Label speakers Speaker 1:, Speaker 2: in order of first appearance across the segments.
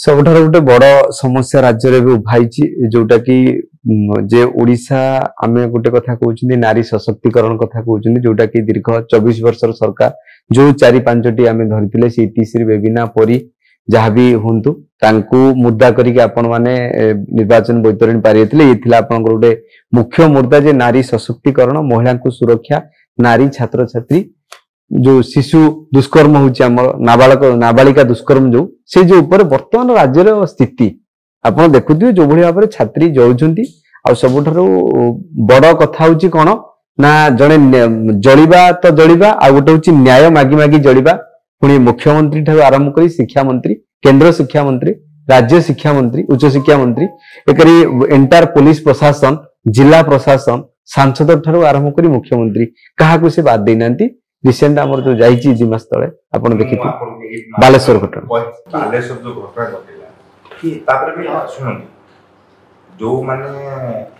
Speaker 1: सबुठार गोटे बड़ समस्या राज्य में उभाई जोटा कि जे ओडिशा आमे गोटे कथा कहउछनी नारी सशक्तिकरण कथा कहउछनी जोटा कि दीर्घ 24 वर्षर सरकार जो 4-5टी आमे धरिथिले से इतिश्री बेबिना परी जहाँ भी हुंतु तांकू मुद्दा करिक आपण माने निर्वाचन बैतरणी पारिथिले ये थिला आपण गोटे मुख्य मुद्दा जे नारी सशक्तिकरण महिला को सुरक्षा नारी छात्र छात्री जो शिशु दुष्कर्म होची हमर नाबालिका दुष्कर्म जो ऊपर वर्तमान राज्य रो स्थिति आपण देखुथियो जो भली भाबरे छात्री जळुछंती आ सबुठारो बड़ कथा होची कोन ना जणे जळिबा तो जळिबा आ गोटे होची न्याय मागी मागी जळिबा पुणी मुख्यमंत्री ठारू आरंभ करी शिक्षा मंत्री केंद्र शिक्षा मंत्री राज्य शिक्षा मंत्री उच्च शिक्षा मंत्री एकरी एंटायर पुलिस प्रशासन जिला प्रशासन सांसद ठारू आरंभ करी मुख्यमंत्री काहाकू से बात देनांती रिसेंट हमर जो जाईची दिमास तळे आपण देखिथि बालेश्वर घटना
Speaker 2: बालेश्वर जो घटना घटिला कि तापर भी सुनन जो माने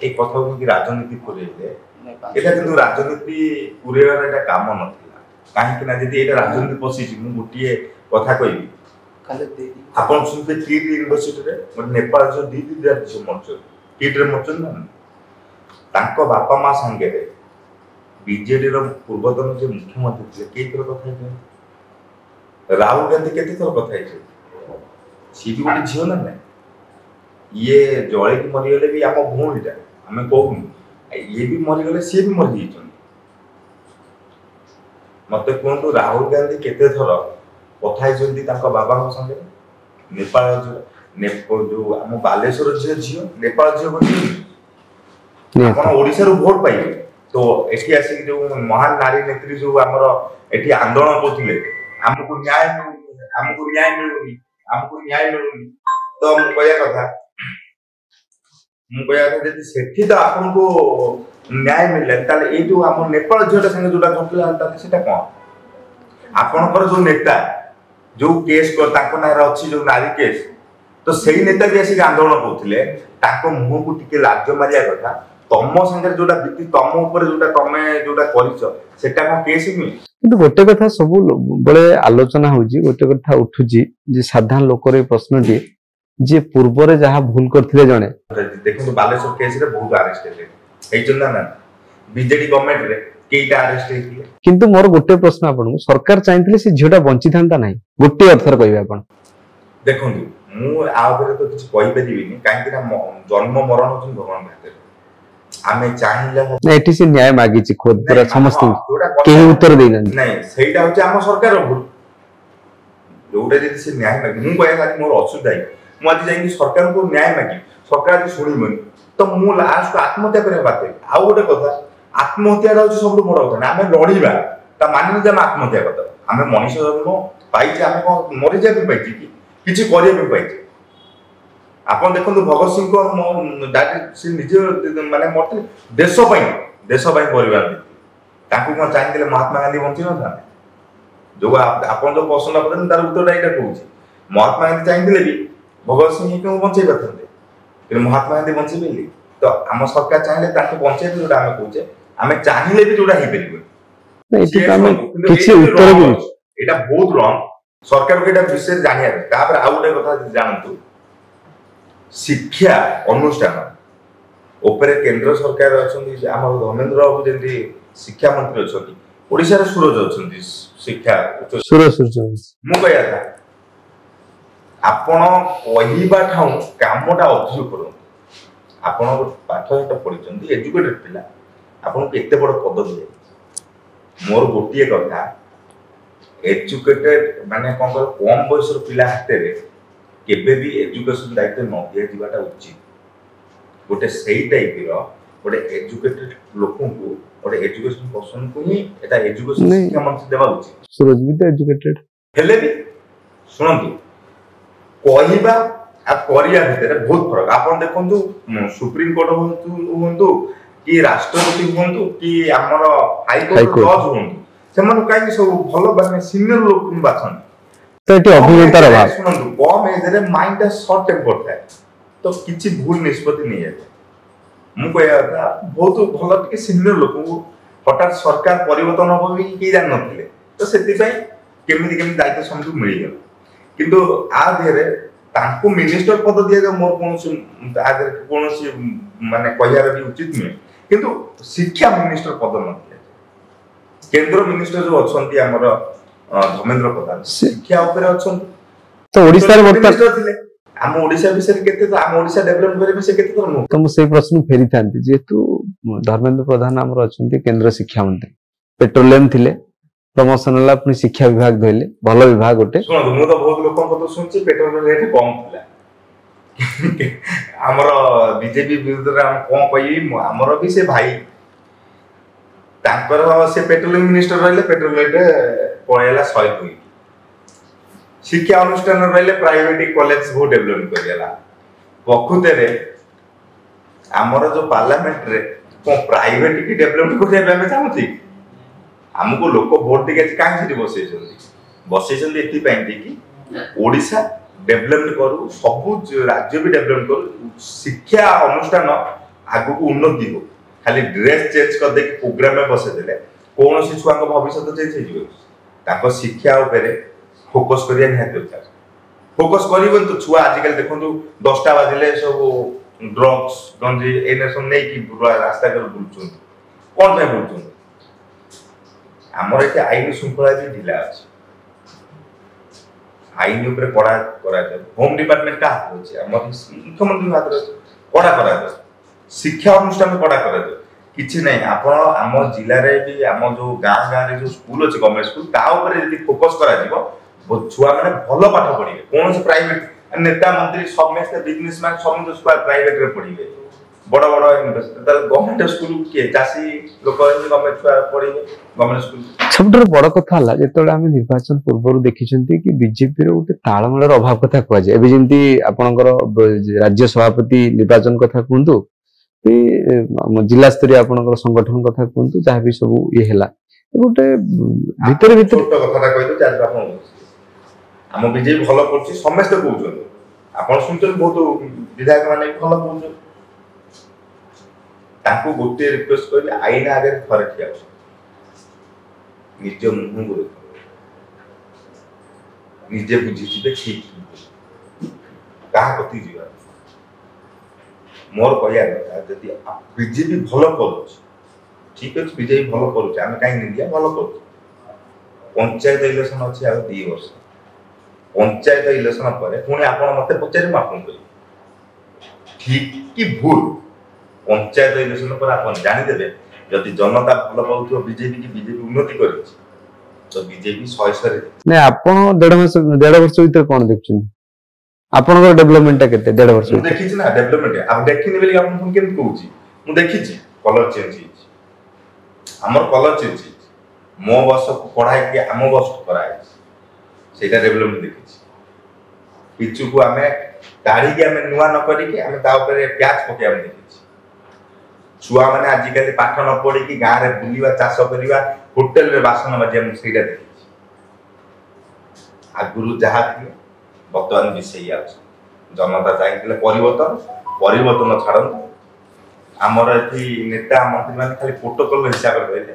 Speaker 2: एक कथा कि राजनीति पुरेले एटा किंतु राजनीति पुरेवार एटा काम नथिला काहे कि ना जदी एटा राजनीति पसिछि मु गुटिए कथा कहिबी आपण सुनते टीट यूनिवर्सिटी रे नेपाल जो दी विद्यार्थी मरछ टीट रे मरछ ना तांको बापा मा संगे रे बीजेडी रो पूर्वतन जे मुख्यमंत्री थे के थर कथा है राहुल गांधी केते थर कथा है सी भी गोटे झियो ना ये जळे की मरि गेले भी हम भूणीटा हमें कहूनी ये भी मरि गेले सी भी मरि जइछन मते कोन राहुल गांधी केते थर कथा है तांको बाबा को संगे नेपाल जो हम बालेश्वर झियो नेपाल झियो बोली आपण ओडिसा रो वोट पाइबे तो एठी आसी जो महान नारी नेत्री जो हमर एठी आंदोलन करथिले हमको न्याय मिलुनी तो मु कहया कथा जदि सेठी तो आपन को न्याय मिलले ताले ए जो हम नेपाल झोटा संगे जोटा घटला ताले सेटा कोन आपन पर जो नेता जो केस को ताको नार अछि जो नारी केस तो सेही नेता भी आसी आंदोलन करथिले ताको मुह को टिके लाज मारिया कथा तम संगे जोटा बीती तम ऊपर जोटा तमे जोटा करिछ सेटा को केस नु
Speaker 1: किंतु गोटे कथा सब बळे आलोचना होजी गोटे कथा उठुजी जे साधारण लोकर प्रश्नटी जे पूर्व रे जहा भूल करथिले जणे
Speaker 2: देखो बालेश्वर केस रे बहुत अरेस्ट हेले एइ चंदा ना बीजेडी गवर्नमेंट रे केइटा अरेस्ट हेतिले
Speaker 1: किंतु मोर गोटे प्रश्न आपन सरकार चाहिथिले से झियोटा बंची थांता नाही गोटे अर्थर कहबे आपन
Speaker 2: देखो मु आबरे तो कुछ कहि परिबिनी काहे कि ना जन्म मरण होछ भगवान भाते आमे चाहिले
Speaker 1: ना एठी से न्याय मागी छि खुद पूरा समस्त केही उत्तर देना
Speaker 2: नहीं सेटा होछ हम सरकार भूल जोडे जदि से न्याय मागी मु कहया खाली मोर असुविधा मु आज जाई सरकार को न्याय मागी सरकार जे सुनी मन तो मु लास्ट आत्महत्या करे बात आ गोटे कथा आत्महत्या होछ सबलो बड़ कथा आमे लढिबा ता मानिने जे आत्महत्या करता आमे मनुष्य जन्म पाइछि आमे को मरि जाबे पाइछि कि किछि करिबे पाइछि आपण देखंतु भगत सिंह को डायरेक्ट से निजे माने मरते देश पई परिवार ताकू को चाहिए महात्मा गांधी बंची न था जो आपण जो क्वेश्चन अपन तार उत्तर डाइटा कहूची महात्मा गांधी चाहिए भी भगत सिंह को बंचे बथंदे कि महात्मा गांधी बंची बेली तो हम सरकार चाहिए ताकू बंचे जोटा हम कहूचे हमें चाहिए भी जोटा ही परिबो
Speaker 1: नहीं एठी हम किछि उत्तर भी
Speaker 2: एटा बहुत रॉन्ग सरकार के एटा विषय जानिया तापर आ गोटे कथा जानतु शिक्षा अनुष्ठान ऊपर केंद्र सरकार अछि हमर धर्मेंद्र बाबू जेंति शिक्षा मंत्री अछि ओडिसा रे सूरज अछि शिक्षा
Speaker 1: सूरज
Speaker 2: मु कहया था आपण कहिबा ठाउ कामटा अधिक करू आपण पाठ हेत पढिचंदी एजुकेटेड पिला आपण केते बड़ पद दिए मोर गोटिए कथा एजुकेटेड माने कोन कम बयसर पिला हाते रे केबे भी एजुकेशन दायित्व न दिया जीवाटा उचित गोटे सही टाइप रो गोटे एजुकेटेड लोकन को गोटे एजुकेशन पर्सन को ही एटा एजुकेशन शिक्षा मंत्री देबा उचित
Speaker 1: सूरज भी एजुकेटेड
Speaker 2: हेले भी सुनंतु कहिबा आ करिया भितर बहुत फरक आपण देखंतु सुप्रीम कोर्ट होंतु कि राष्ट्रपति होंतु कि हमर हाई कोर्ट जज होंतु सेमन काई सब भलो बाने सीनियर लोक बाछन
Speaker 1: तो एटी अभिनेतार अभाव
Speaker 2: सुनंतु कम एज रे माइंड शॉर्ट टेम्पर थाए तो किछि भूल निष्पत्ति नहीं है मु कहया था बहुत भलो के सीनियर लोक हठात सरकार परिवर्तन हो भी की जान नथिले तो सेति पई केमिति दायित्व समझ मिल गया किंतु आ धेरे तांको मिनिस्टर पद दिया जाए मोर कौन माने कहियार भी उचित नुहे किंतु शिक्षा मिनिस्टर पद न दिया केंद्र मिनिस्टर जो अछंती हमर धर्मेंद्र प्रधान शिक्षा ऊपर अछंती
Speaker 1: तो ओडिसा रे
Speaker 2: मिनिस्टर थिले हम ओडिसा विषय केते तो हम ओडिसा डेवलप करे से केते तो
Speaker 1: तो से प्रश्न फेरी थांती जेतु धर्मेंद्र प्रधान हमर अछंती केंद्र शिक्षा मंत्री पेट्रोलियम थिले प्रमोशन हला अपनी शिक्षा विभाग धइले भलो विभाग गोटे
Speaker 2: सुन मु तो बहुत लोकन को तो सुनछि पेट्रोल रेट कम थिला हमर बीजेपी विरुद्ध रे हम कोन कहि हमर भी से भाई तांकर से पेट्रोलियम मिनिस्टर रहले पेट्रोल रेट पळेला 102 शिक्षा अनुष्ठान रहले प्राइवेट कॉलेज बहुत डेवलप करियाला प्रकृति रे हमर जो पार्लियामेंट रे को प्राइवेट की डेवलप करिया हम चाहूछि हमको लोक वोट देके कहीं बसई कि ओडिशा डेवलपमेंट करू सब राज्य भी डेवलपमेंट करू शिक्षा अनुष्ठान आगु को उन्नति हो खाली ड्रेस चेंज कर दे प्रोग्राम में बसे देले कौन सी छुआ भविष्य चेंज हो जिवो ताको शिक्षा ऊपर फोकस करिया निहात दरकार फोकस करिवन तो छुआ आजकल देखंतु 10टा बाजिले सब ड्रग्स गंजी एने सब नै कि रास्ता कर बुलचुन कोन पे बुलचुन हमर एते आईन शृंखला भी ढिला अछि आईन ऊपर कड़ा करा जाय होम डिपार्टमेंट का हाथ अछि हमर मुख्यमंत्री हाथ अछि कड़ा करा जाय शिक्षा अनुष्ठान कड़ा करा जाय किछि नै आपण हम जिल्ला रे भी हम जो गां गां रे जो स्कूल अछि गवर्नमेंट स्कूल ता ऊपर यदि फोकस करा जिवो छुआ माने भलो पाठ पढिबे कोन से प्राइवेट नेता मंत्री सब में से बिजनेसमैन सब जो प्राइवेट रे पढिबे बड़ बड़ इन्वेस्टर गवर्नमेंट स्कूल के चासी लोक गवर्नमेंट छुआ पढिबे गवर्नमेंट स्कूल
Speaker 1: सबटर बड़ कथा हला जेतोले हम निर्वाचन पूर्व देखिछंती कि बीजेपी रे उते ताळमेळर अभाव कथा कहै जे एबे जेंती आपनकर राज्य सभापति निर्वाचन कथा कहंतु जिला स्तरीय आपनकर संगठन कथा कहंतु जहा भी सब ये हेला गोटे भीतर भीतर
Speaker 2: कथा कहतो चार आपन हम बीजेपी भलो करछि समस्त कहउछन आपन सुनछन बहुत विधायक माने भलो कहउछन ताको गोटे रिक्वेस्ट करले आईन आगे थरे ठिया निज मुंह को निजे बुझी छिबे ठीक कहा कति जीवा मोर कहया जति बीजेपी भलो करूछ ठीक अछि बीजेपी भलो करूछ हम काई इंडिया भलो करूछ पंचायत इलेक्शन अछि आ 2 वर्ष पंचायत इलेक्शन पर पुणी आपण मते पचारि मापन करी ठीक कि भूल पंचायत इलेक्शन पर आपण जानि देबे जति जनता भलो पाउथो बीजेपी की बीजेपी उन्नति करिछि तो बीजेपी 100 रे
Speaker 1: नै आपण 1.5 वर्ष भीतर कोन देखछन आपनकर डेवलपमेंट केते 1.5 वर्ष
Speaker 2: मु देखिछि ना डेवलपमेंट अब देखिनि बेली आपण फोन केम कहूछि मु देखिछि कलर चेंज हिछि हमर कलर चेंज हिछि मो वर्ष पढाई के हम वर्ष कराय सेटा डेवलपमेंट देखिछि पिचु को हमें दाढ़ी के हमें नुवा न करी के हमें ता ऊपर प्याज पके हम देखिछि छुआ माने आज काली पाठ न पढी कि गां रे बुलीवा चाष करिवा होटल रे बासन बाजे हम सेटा देखिछि आगुरु जहा थी वर्तमान विषय आ जनता चाहिए परिवर्तन छाड़ आमर एथि नेता मंत्री माने खाली प्रोटोकॉल हिसाब रे कहले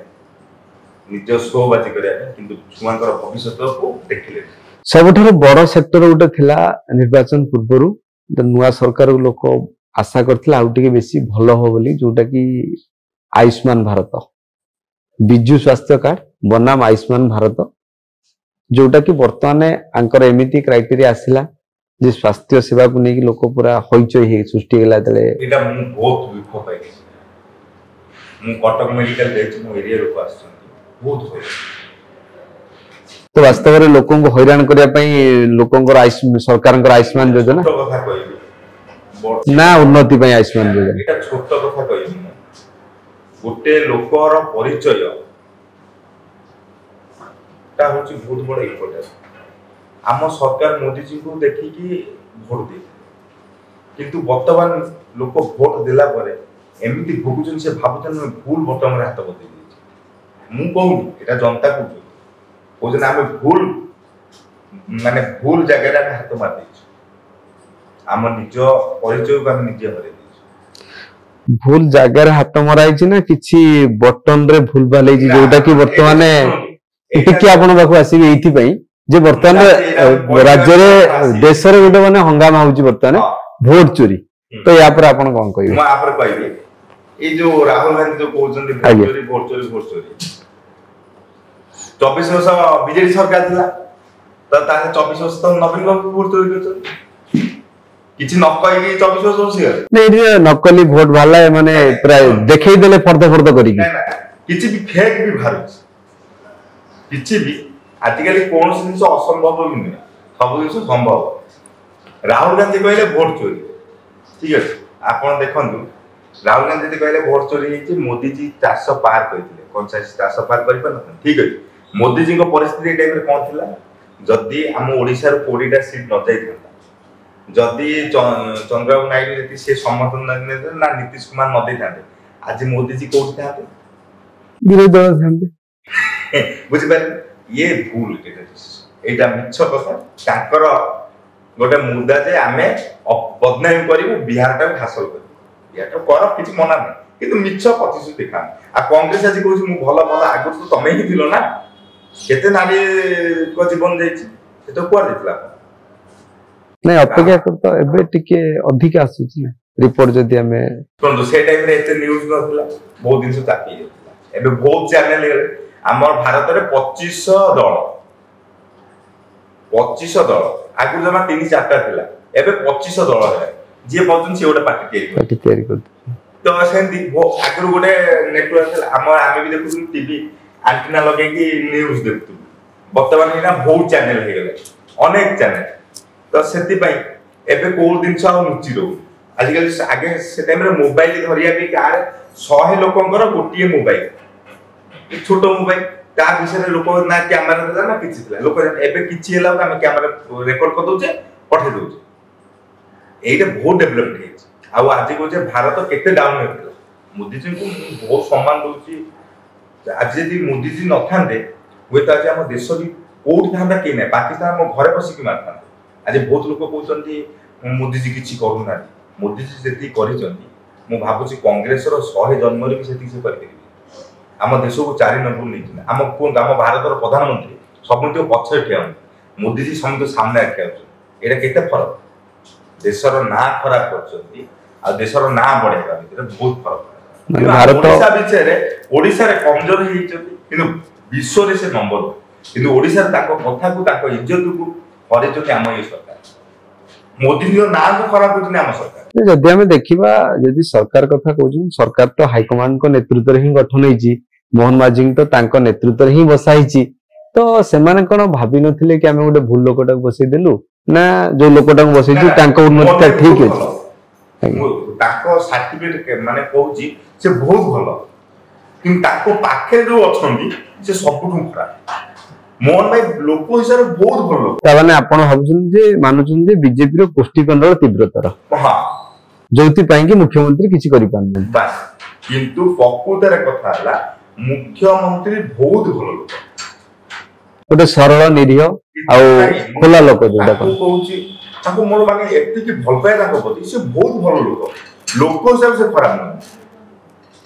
Speaker 2: निज शोबाजी करिया किंतु छुआंकर भविष्य को देखिले
Speaker 1: सबठार बड़ सेक्टर गोटे थिला निर्वाचन पूर्व नुआ सरकार लोक आशा करथिला आउ टिके बेसी भलो हो बोली जोटा कि आयुष्मान भारत बिजु स्वास्थ्य कार्ड बनाम आयुष्मान भारत जोटा कि वर्तमान आंकर एमिति क्राइटेरिया आसिला जे स्वास्थ्य सेवा को नेकी लोक पूरा होइचय हे सृष्टि गेला तले
Speaker 2: एटा मु बहुत दुख पाइ मु कटक मेडिकल देछि मु एरिया लोक आछन बहुत होय
Speaker 1: तो वास्तव रे लोकन को हैरान करिया पई लोकन को सरकार को आयुष्मान योजना
Speaker 2: कथा कहबी
Speaker 1: ना उन्नति पई आयुष्मान योजना
Speaker 2: एटा छोट कथा कहबी गोटे लोकर परिचय ता होची बहुत बड़ इम्पोर्टेंट आम सरकार मोदी जी को देखि कि वोट दे किंतु वर्तमान लोक वोट देला परे एमिति भोगुचन से भाबुचन भूल बटम रे हाथ बदे मु कहू एटा जनता को ओजन आमे भूल माने भूल जगह रे हाथ मार दै आम निज परिचय को हम निजे हरे दै
Speaker 1: भूल जगह रे हाथ मराई छी ना किछि बटन रे भूल भालै छी जोटा कि वर्तमान एठी आपण बाकू आसी एठी पई जे वर्तमान राज्य रे देश रे गोटे माने हंगामा होउची वर्तमान भोट चोरी तो या पर आपण कोन कहबे
Speaker 2: मैं आप कहबी ए जो राहुल गांधी जो कहउछन भोट चोरी 24 वर्ष बीजेपी सरकार थिला तो ताके 24 वर्ष तो नवीन बाबू भोट चोरी करछन किछि न कहि 24 वर्ष होसी
Speaker 1: नहीं नकली भोट वाला माने प्राय देखै देले फर्द करी
Speaker 2: किछि भी फेक भी भारत किछि भी आजिकल कौन जिन असंभव भी नुहे सब जिन संभव राहुल गांधी कहले भोट चोरी ठीक है आप देखु राहुल गांधी कहले भोट चोरी मोदी जी 400 पार करते कौन सा 400 पार कर ठीक है मोदी जी परिस्थिति टाइम कौन थी जदि आम ओडिशा 20टा सीट न जाता जदि चंद्रबाबू नायडू जी से समर्थन ना नीतीश कुमार न दे था आज मोदी जी कौन था
Speaker 1: विरोधी दल
Speaker 2: बुझिपारे ये भूल एटा मिछ कथा गोटे मुद्दा जे आमे बदनामी करू बिहार टा हासिल कर बिहार टा कर किछ मना नहीं किंतु मिछ प्रतिशत देखा आ कांग्रेस आज कहू मु भल भल आगु तो तमे ही थिलो ना केते नारी को जीवन जाई से तो कुआ देतला
Speaker 1: नहीं अपेक्षा कर तो एबे टिके अधिक आसु छी रिपोर्ट जदी हमें
Speaker 2: कोन से टाइम रे एते न्यूज़ नथला बहुत दिन से ताकी देतला एबे बहुत चैनल हमर भारत रे 2500 दल 2500 दल आगु जमा 3-4टा थिला एबे 2500 दल है जे बजन से ओटा पार्टी तयारी कर तो सेंदी आगु गोटे नेटवर्क थिला आमे भी देखु टीवी एंटीना लगे कि न्यूज़ देखु वर्तमान ना बहुत चैनल हे गेले अनेक चैनल तो सेति पई एबे कोल दिन छ नुची रो आजिकल आगे से टाइम रे मोबाइल धरिया भी कार 100 लोकंकर गोटिए मोबाइल छोट मोबाइल ता विषय लोक ना कैमरा देला ना किछि देला लोक एबे किछि हेला हम कैमरा रेकॉर्ड कर दोचे पठे दोचे एटा बहुत डेवलपमेंट हे आ आज को जे भारत केते डाउन हेतला मोदी जी को बहुत सम्मान दोची आज यदि मोदी जी न थांदे वे ता जे हम देश भी कोठ थांदा के नै पाकिस्तान हम घरे बसी के मारता आज बहुत लोक कहउचंती मोदी जी किछि करू ना मोदी जी जेति करिचंती मु भाबुची कांग्रेस रो 100 जन्म रे भी सेति से करि आम देश को 4 नंबर नहीं आम कौन आम भारत प्रधानमंत्री सब पछे ठिया मोदी जी समझ सामने रखा यहाँ केते फरक देशर ना खराब कर देशर ना बढ़ेगा बहुत फरक ओडिशा विषय ओडिशा रे कमजोर हो विश्व रे से नंबर किंतु ओडिशा ताको कथा को ताको इज्जत को हरेचोटी आम ये सरकार मोदी जी ना को खराब करछन आम सरकार
Speaker 1: जदि हमें देखिबा जदि सरकार कथा कहउछन सरकार तो हाईकमांड को नेतृत्व रे ही गठन होईची मोहन माझी तो तांको नेतृत्व ही बसाईची तो सेमाने कोन भाबी नथिले कि हमें गोटे भूल लोकटा बसई देलु ना जो लोकटा बसईची तांको उन्नति ठीक है
Speaker 2: ताको सर्टिफिकेट माने कहउची से बहुत भलो किन ताको पाखे जो अछंती से सबठु खराब मोहन भाई लोक हिसाब रे बहुत भलो
Speaker 1: ता माने आपण भाबुछन जे मानुछन जे बीजेपी रो पुष्टिकंडल तीव्रतर
Speaker 2: हां
Speaker 1: जोति पाई कि मुख्यमंत्री किछि करि पान
Speaker 2: बस किंतु प्रकृतर कथा हला मुख्यमंत्री बहुत भलो लोक
Speaker 1: गोटे सरल निरीह आ खोला लोक जोटा
Speaker 2: कहउची ताको मोर माने एत्ते कि भल पाए ताको प्रति से बहुत भलो लोक हिसाब से खराब न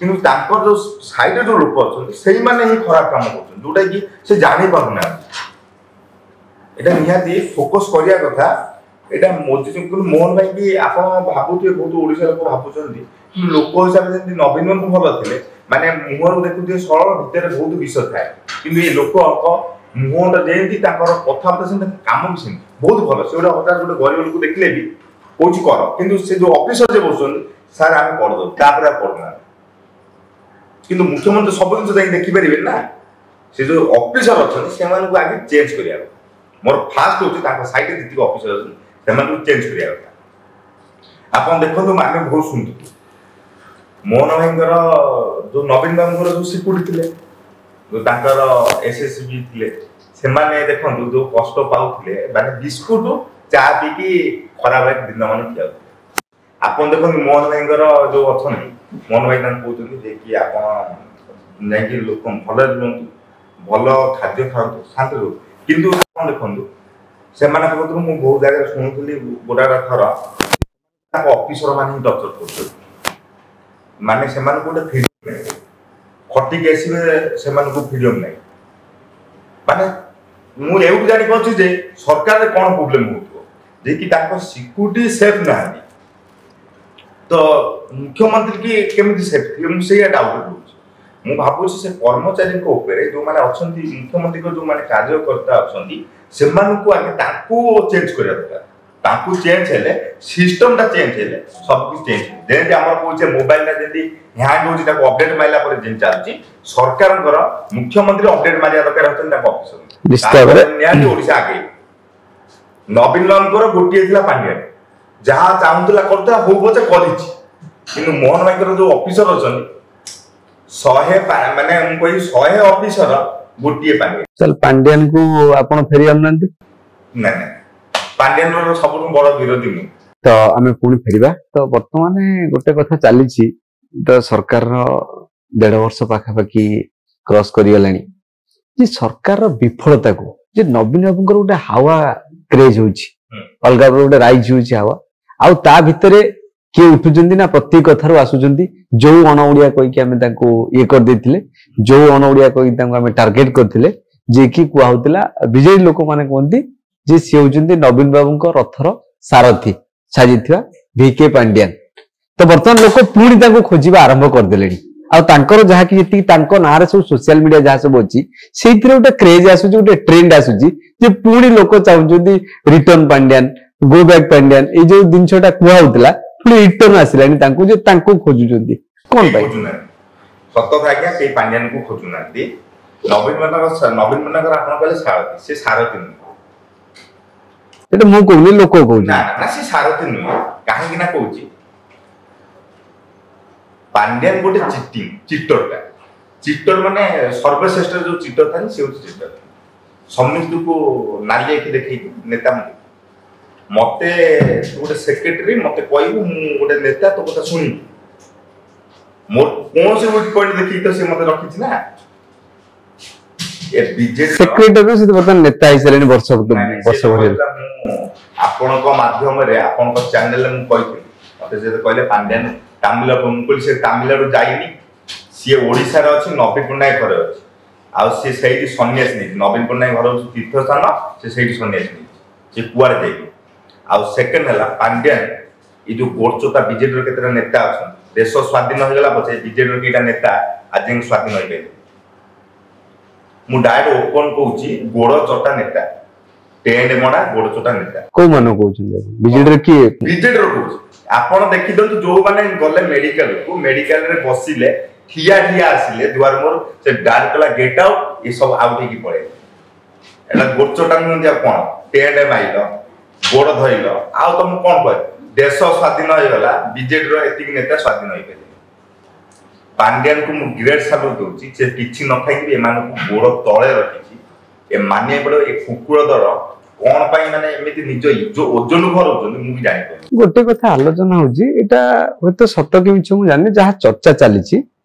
Speaker 2: किंतु तांकर जो साइड जो लोक अछन सेही माने ही खराब काम करछन जोटा कि से जानि पाउना एटा निहाती फोकस करिया कथा एटा मोदी जी मोहन भाई की आपण भाबुते बहुत ओडिसा लोक भाबुचंदी लोक हिसाब से नवीन मन भल थिले माने मुहर देखुते सरल भीतर बहुत विषय थाए किंतु ये लोक मुहर जेंती ताकर कथा से काम भी बहुत भल से हजार गोटे गरीब लोक देखले भी कोच कर किंतु से जो ऑफिसर जे बसन सर आमे कर दो तापर करना किंतु मुख्यमंत्री सब जिन जाई देखि परिबे ना से जो ऑफिसर अछन से मानको आगे चेंज करिया मोर फास्ट होची ताको साइड जेति ऑफिसर अछन से मानको चेंज करिया आपण देखो माने बहुत सुनथि मोहन भाईंकर जो नवीन बाबूर जो सिक्योरिटी थिले जो तांकर एसएसबी थिले से माने देखो जो कष्ट पाउथिले माने बिस्कुट चा पी की खराब दिन मान खिया आपण देखो मोहन भाईंकर जो अछन मोहन भाई तान कहउछन जे कि आपण नै कि लोक भल रुहंतु भल खाद्य खांतु शांत रहो किंतु आपण देखंतु से माने कहतु मु बहुत जगह सुनुथली गोडारा थरा ताको ऑफिसर माने टर्चर करछन माने से माने कोटे फ्रीडम खटी के आसीबे से माने को फ्रीडम नै माने ମୁଁ ଏଉଠୁ ଜାଣିପାରୁଛି ଯେ ସରକାର କ'ଣ ପ୍ରୋବ୍ଲେମ ହଉଥିବ ଯେ କି ତାଙ୍କ ସିକ୍ୟୁରିଟି ସେଫ୍ ନାହାନ୍ତି ତ ମୁଖ୍ୟମନ୍ତ୍ରୀ କି କେମିତି ସେଫ୍ ଥିବେ ମୁଁ ସେଇଆ ଡାଉଟ୍ କରୁଛି। ମୁଁ ଭାବୁଛି ସେ କର୍ମଚାରୀଙ୍କ ଉପରେ ଯେଉଁମାନେ ଅଛନ୍ତି ମୁଖ୍ୟମନ୍ତ୍ରୀଙ୍କ ଯେଉଁମାନେ କାର୍ଯ୍ୟକର୍ତ୍ତା ଅଛନ୍ତି ସେମାନଙ୍କୁ ଆଗେ ତାଙ୍କୁ ଚେଞ୍ଜ କରିବା ଦରକାର। ତାଙ୍କୁ ଚେଞ୍ଜ ହେଲେ ସିଷ୍ଟମଟା ଚେଞ୍ଜ ହେଲେ ସବୁକିଛି ଚେଞ୍ଜ ହେବ। ଯେମିତି ଆମର କହୁଛେ ମୋବାଇଲଟା ଯେମିତି ହ୍ୟାଙ୍ଗ ହେଉଛି ତାକୁ ଅପଡେଟ୍ ମାରିଲା ପରେ ଯେମିତି ଚାଲୁଛି ସରକାରଙ୍କର ମୁଖ୍ୟମନ୍ତ୍ରୀ ଅପଡେଟ୍ ମାରିବା ଦରକାର ଅଛନ୍ତି ତାଙ୍କ ଅଫିସର। ନିହାତି ଓଡ଼ିଶା ଆଗେଇ ନବୀନ ବାବୁଙ୍କର ଗୋଟିଏ ଥିଲା ପାଣ୍ଡିଆନ ଯାହା ଚାହୁଁଥିଲା କରୁଥିଲା ହଉ ପଛେ କରିଛି କିନ୍ତୁ ମୋହନ ଭାଇଙ୍କର ଯୋଉ ଅଫିସର ଅଛନ୍ତି 100 ମାନେ ମୁଁ କହିବି 100 ଅଫିସର ଗୋଟିଏ ପାଣ୍ଡିଆନ।
Speaker 1: ପାଣ୍ଡିଆନ କୁ ଆପଣ ଫେରି ଆଣୁନାହାନ୍ତି?
Speaker 2: ନାଇଁ ନାଇଁ ପାଣ୍ଡିଆନର ସବୁଠୁ ବଡ ବିରୋଧୀ ମୁଁ।
Speaker 1: ତ ଆମେ ପୁଣି ଫେରିବା। ତ ବର୍ତ୍ତମାନ ଗୋଟେ କଥା ଚାଲିଛି ତ ସରକାରର 1.5 ବର୍ଷ ପାଖାପାଖି କ୍ରସ୍ କରିଗଲାଣି ଯେ ସରକାରର ବିଫଳତାକୁ ଯେ ନବୀନ ବାବୁଙ୍କର ଗୋଟେ ହାୱା କ୍ରେଜ ହଉଛି ଅଲଗା ଗୋଟେ ରାଇଜ ହଉଛି ହାୱା ଆଉ ତା ଭିତରେ କିଏ ଉଠୁଛନ୍ତି ନା ପ୍ରତି କଥାରୁ ଆସୁଛନ୍ତି ଯୋଉ ଅଣ ଓଡିଆ କହିକି ଆମେ ତାଙ୍କୁ ଇଏ କରିଦେଇଥିଲେ ଯୋଉ ଅଣ ଓଡିଆ କହିକି ତାଙ୍କୁ ଆମେ ଟାର୍ଗେଟ କରିଥିଲେ ଯିଏକି କୁହା ହଉଥିଲା ବିଜେଡି ଲୋକମାନେ କୁହନ୍ତି ଯେ ସିଏ ହଉଛନ୍ତି ନବୀନ ବାବୁଙ୍କ ରଥର ସାରଥୀ ସାଜିଥିବା ଭିକେ ପାଣ୍ଡିଆନ। ତ ବର୍ତ୍ତମାନ ଲୋକ ପୁଣି ତାଙ୍କୁ ଖୋଜିବା ଆରମ୍ଭ କରିଦେଲେଣି ଆଉ ତାଙ୍କର ଯାହାକି ଯେତିକି ତାଙ୍କ ନାଁରେ ସବୁ ସୋସିଆଲ ମିଡିଆ ଯାହା ସବୁ ଅଛି ସେଇଥିରେ ଗୋଟେ କ୍ରେଜ ଆସୁଛି ଗୋଟେ ଟ୍ରେଣ୍ଡ ଆସୁଛି ଯେ ପୁଣି ଲୋକ ଚାହୁଁଛନ୍ତି return Pandian go back Pandian ଏଇ ଯୋଉ ଜିନିଷଟା କୁହା ହଉଥିଲା ପୁଣି ରିଟର୍ନ ଆସିଲାଣି ତାଙ୍କୁ ଯେ ତାଙ୍କୁ ଖୋଜୁଛନ୍ତି କଣ ପାଇଁ?
Speaker 2: ସତ ଆଜ୍ଞା ସେଇ ପାଣ୍ଡିଆନକୁ ଖୋଜୁନାହାନ୍ତି ନବୀନ ମାନଙ୍କର ଆପଣ କହିଲେ ସାରଥୀ ସେ ସାରଥୀ ନୁହେଁ।
Speaker 1: ଏଟା ମୁଁ କହୁନି ଲୋକ କହୁଛି
Speaker 2: ନା ନା ସେ ସାରଥୀ ନୁହେଁ କାହିଁକି ନା କହୁଛି ପାଣ୍ଡିଆନ ଗୋଟେ ଚିଟରଟା ଚିଟର ମାନେ ସର୍ବଶ୍ରେଷ୍ଠ ଯୋଉ ଚିଟର ଥାଏ ସେ ହଉଛି ଚିଟର ସମସ୍ତଙ୍କୁ ନାଲି ଆଖି ଦେଖେଇକି ନେତା ମତେ ଗୋଟେ ସେକ୍ରେଟାରୀ ମତେ କହିବୁ ମୁଁ ଗୋଟେ ନେତା ତୋ କଥା ଶୁଣିବି ମୋର କୌଣସି ଗୋଟେ ପଏଣ୍ଟ ଦେଖିକି ତ ସେ ମତେ ରଖିଛି ନା ଏ ବିଜେଡି
Speaker 1: ସେକ୍ରେଟାରୀ ସେ ବର୍ତ୍ତମାନ ନେତା ହେଇସାରିଲେଣି ବର୍ଷ ଭରି।
Speaker 2: ଆପଣଙ୍କ ମାଧ୍ୟମରେ ଆପଣଙ୍କ ଚ୍ୟାନେଲରେ ମୁଁ କହିଥିଲି ମତେ ଯେତେ କହିଲେ ପାଣ୍ଡିଆନ ତାମିଲନାଡୁ ମୁଁ କହିଲି ସେ ତାମିଲନାଡୁ ଯାଇନି ସିଏ ଓଡ଼ିଶାରେ ଅଛି ନବୀନ ପଟ୍ଟନାୟକ ଘରେ ଅଛି ଆଉ ସିଏ ସେଇଠି ସନ୍ନ୍ୟାସ ନେଇଛି ନବୀନ ପଟ୍ଟନାୟକ ଘର ହଉଛି ତୀର୍ଥସ୍ଥାନ ସେ ସେଇଠି ସନ୍ନ୍ୟାସ ନେଇଛି ସେ କୁଆଡେ ଯାଇନି। ଆଉ ସେକେଣ୍ଡ ହେଲା ପାଣ୍ଡିଆନ ଏଇ ଯୋଉ ଗୋଡଚୋତା ବିଜେଡିର କେତେଟା ନେତା ଅଛନ୍ତି ଦେଶ ସ୍ୱାଧୀନ ହେଇଗଲା ପଛେ ବିଜେଡିର କେଇଟା ନେତା ଆଜି ସ୍ୱାଧୀନ ହେଇପାରିଲେ ମୁଁ ଡାଇରେକ୍ଟ ଓପନ କହୁଛି ଗୋଡ ଚଟା ନେତା ଟେଣ୍ଡ ମଡ଼ା ଗୋଡ ଚଟା ନେତା
Speaker 1: କୋଉ ମାନ କହୁଛନ୍ତି ବିଜେଡିର କିଏ?
Speaker 2: ବିଜେଡିର କହୁଛି ଆପଣ ଦେଖିଦିଅନ୍ତୁ ଯୋଉମାନେ ଗଲେ ମେଡିକାଲକୁ ମେଡିକାଲରେ ବସିଲେ ଠିଆ ଆସିଲେ ଦୁଆର ମୋର ସେ ଡାଇରେକ୍ଟ କଲା ଗେଟ୍ ଆଉଟ୍ ଏସବୁ ଆଉଟ୍ ହେଇକି ପଳେଇଲେ ଏଟା ଗୋଡ ଚଟା ନୁହନ୍ତି ଆଉ କଣ ଟେଣ୍ଡ ମାଇଲ ଗୋଡ ଧଇଲ ଆଉ ତମକୁ କଣ କହିବ ଦେଶ ସ୍ୱାଧୀନ ହେଇଗଲା ବିଜେଡିର ଏତିକି ନେତା ସ୍ୱାଧୀନ ହେଇପାରିଲେ। ପାଣ୍ଡିଆନକୁ ମୁଁ ଗ୍ରେଟ୍ ସାଲ୍ୟୁଟ୍ ଦଉଛି ସେ କିଛି ନ ଖାଇକି ଏମାନଙ୍କୁ ଗୋଡ ତଳେ ରଖିଛି ଏ ମାନିବାକୁ ପଡିବ ଏ କୁକୁର ଦଳ କଣ ପାଇଁ ମାନେ ଏମିତି ନିଜ ଓଜନ ଘରଉଛନ୍ତି ମୁଁ ବି ଜାଣିପାରୁନି।
Speaker 1: ଗୋଟେ କଥା ଆଲୋଚନା ହଉଛି ଏଇଟା ହୁଏତ ସତ କି ମିଛ ମୁଁ ଜାଣିନି ଯାହା ଚର୍ଚ୍ଚା ଚାଲିଛି